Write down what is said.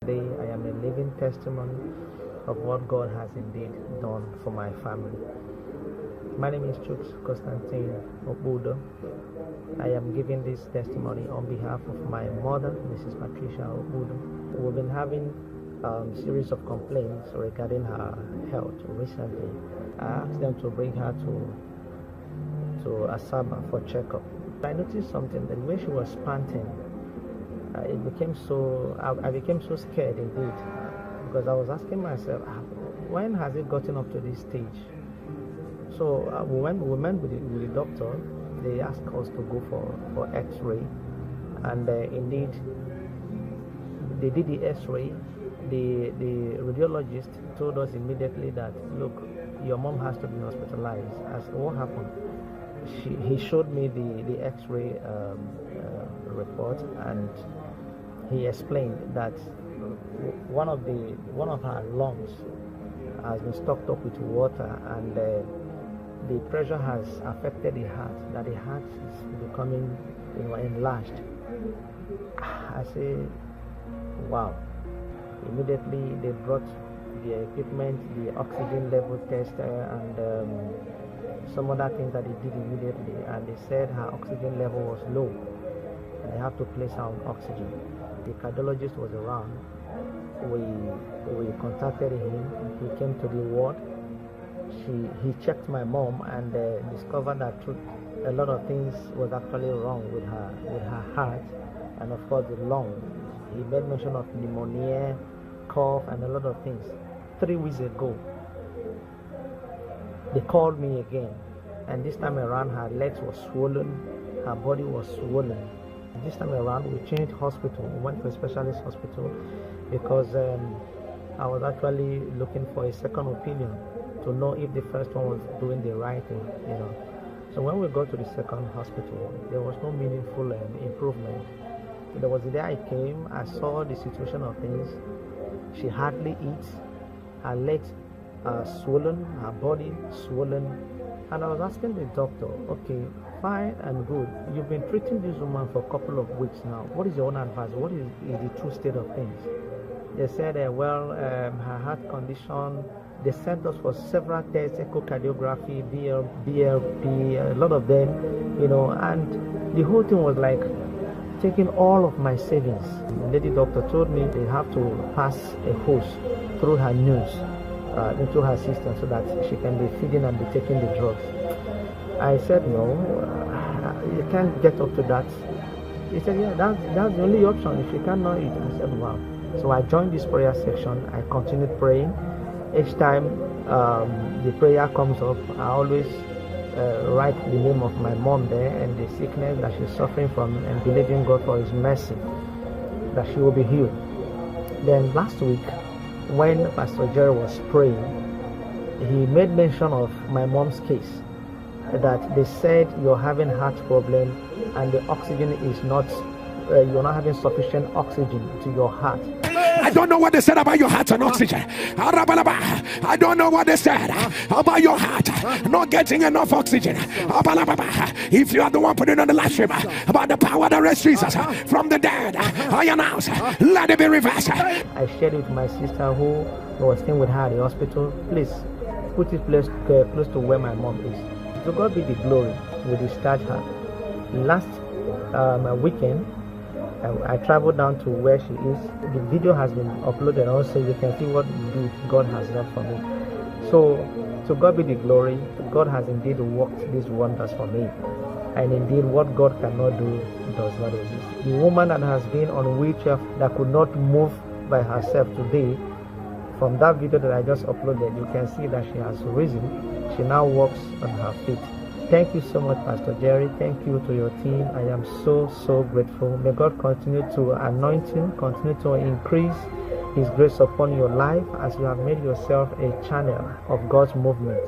Today I am a living testimony of what God has indeed done for my family. My name is Chuks Constantine Obudo. I am giving this testimony on behalf of my mother, Mrs. Patricia Obudo. We've been having a series of complaints regarding her health recently. I asked them to bring her to Asaba for checkup. I noticed something, that when she was panting, I became so scared indeed, because I was asking myself, when has it gotten up to this stage? So we went with the doctor. They asked us to go for X-ray, and indeed they did the X-ray. The radiologist told us immediately that, look, your mom has to be hospitalized. As what happened, he showed me the X-ray report, and he explained that one of her lungs has been stopped up with water, and the pressure has affected the heart. That the heart is becoming, enlarged. I say, wow. Immediately they brought the equipment, the oxygen level tester, and some other things that they did immediately, and they said her oxygen level was low and they have to place her on oxygen. The cardiologist was around. We contacted him. He came to the ward. He checked my mom and discovered that a lot of things was actually wrong with her heart, and of course the lung. He made mention of pneumonia, cough, and a lot of things. 3 weeks ago, they called me again, and this time around her legs were swollen, her body was swollen. This time around we changed hospital. We went to a specialist hospital because I was actually looking for a second opinion to know if the first one was doing the right thing, So when we got to the second hospital, there was no meaningful improvement. There was the day I came, I saw the situation of things. She hardly eats, her legs are swollen, her body swollen, and I was asking the doctor, okay, fine and good, you've been treating this woman for a couple of weeks now. What is your own advice? What is the true state of things? They said, her heart condition, they sent us for several tests, echocardiography, BLP, a lot of them, and the whole thing was like taking all of my savings. The lady doctor told me they have to pass a hose through her nose into her system so that she can be feeding and be taking the drugs. I said, no, you can't get up to that. He said, yeah, that's the only option if you cannot eat. I said, wow. So I joined this prayer section. I continued praying. Each time the prayer comes up, I always write the name of my mom there and the sickness that she's suffering from, and believing God for His mercy that she will be healed. Then last week, when Pastor Jerry was praying, he made mention of my mom's case, that they said you're having heart problem and the oxygen is not, you're not having sufficient oxygen to your heart. I don't know what they said about your heart and oxygen. I don't know what they said about your heart not getting enough oxygen. If you are the one putting on the live stream about the power that raised Jesus from the dead, I announce, let it be reversed. I shared with my sister who was staying with her at the hospital. Please put it close to where my mom is. To God be the glory. We discharged her. Last weekend, I traveled down to where she is. The video has been uploaded also. You can see what God has done for me. So, to God be the glory. God has indeed worked these wonders for me. And indeed, what God cannot do does not exist. The woman that has been on a wheelchair that could not move by herself today, from that video that I just uploaded, you can see that she has risen. She now walks on her feet. Thank you so much, Pastor Jerry. Thank you to your team. I am so grateful. May God continue to anoint you, continue to increase His grace upon your life as you have made yourself a channel of God's movement.